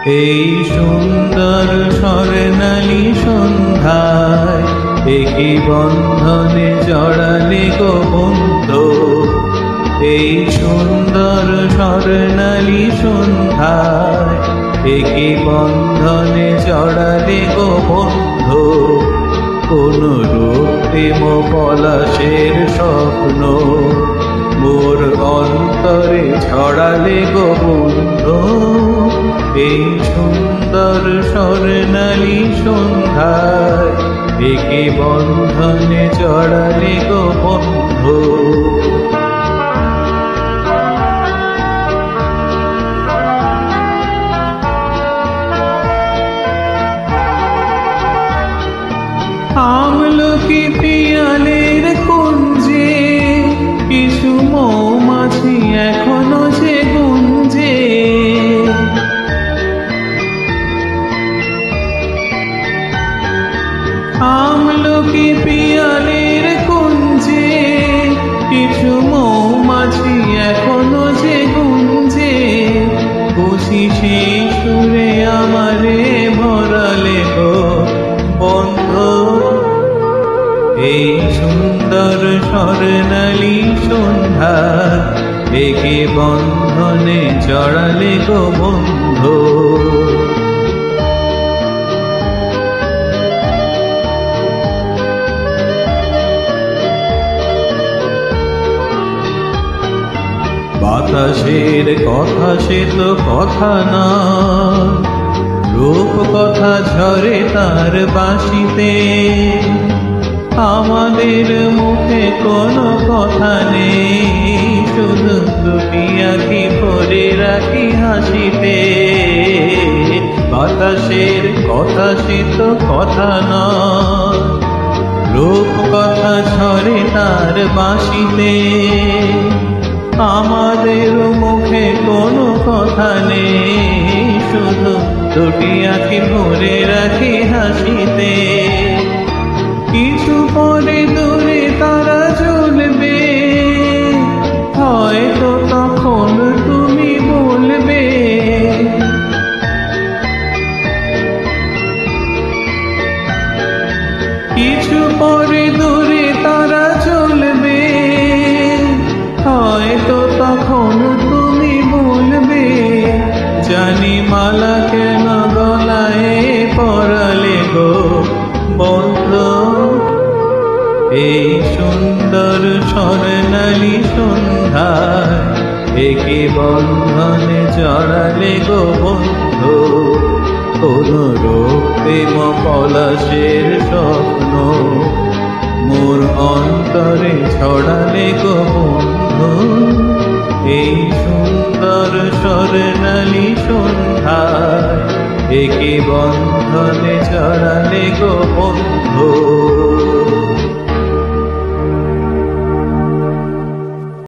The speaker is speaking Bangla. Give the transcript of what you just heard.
এই সুন্দর স্বর্ণালী সন্ধ্যায় একই বন্ধনে জড়ালে গো বন্ধু। এই সুন্দর স্বর্ণালী সন্ধ্যায় একই বন্ধনে জড়ালে গো বন্ধু। কোন রূপ প্রেম পলাশের স্বপ্ন মোর অন্তরে ছড়ালে গো বন্ধু। এই সুন্দর স্বর্ণালী সন্ধ্যায় একে বন্ধনে জড়ালে গো বন্ধু। আমলকি পিয়ালের কুঞ্জে কিছু মৌমাছি এখনো যে গুঞ্জে। আমলকি পিয়ালের কুঞ্জে কিছু মৌমাছি এখনো যে গুঞ্জে। খুশি সেই সুরে আমারে ভরালে গো বন্ধু। এই সুন্দর স্বর্ণালী সন্ধ্যা একে বন্ধনে জড়ালে গো বন্ধু। বাতাসের কথা সে তো কথা না, রূপ কথা ঝরে তার বাঁশিতে। আমাদের মুখে কোনো কথা নেই, শুধু দুটি আঁখি ভরে রাখি হাসিতে। বাতাসের কথা সে তো কথা না, রূপ কথা ঝরে তার বাঁশিতে। আমাদের মুখে কোনো কথা নেই, শুধু দুটি আঁখি ভরে রাখি হাসিতে। কিছু পরে দূরে তারা জ্বলবে, হয়তো তখন তুমি বলবে কিছু পরে দূরে তারা জ্বলবে, হয়তো তখন তুমি বলবে জানি মালা কেন গলায় পরালে গো বন্ধু। এই সুন্দর স্বর্ণালী সন্ধ্যায় একে বন্ধনে জড়ালে গো বন্ধু। কোন রূপ প্রেম পলাশের স্বপ্ন মোর অন্তরে ছড়ালে গো বন্ধু। এই সুন্দর স্বর্ণালী সন্ধ্যায় একে বন্ধনে জড়ালে গো বন্ধু।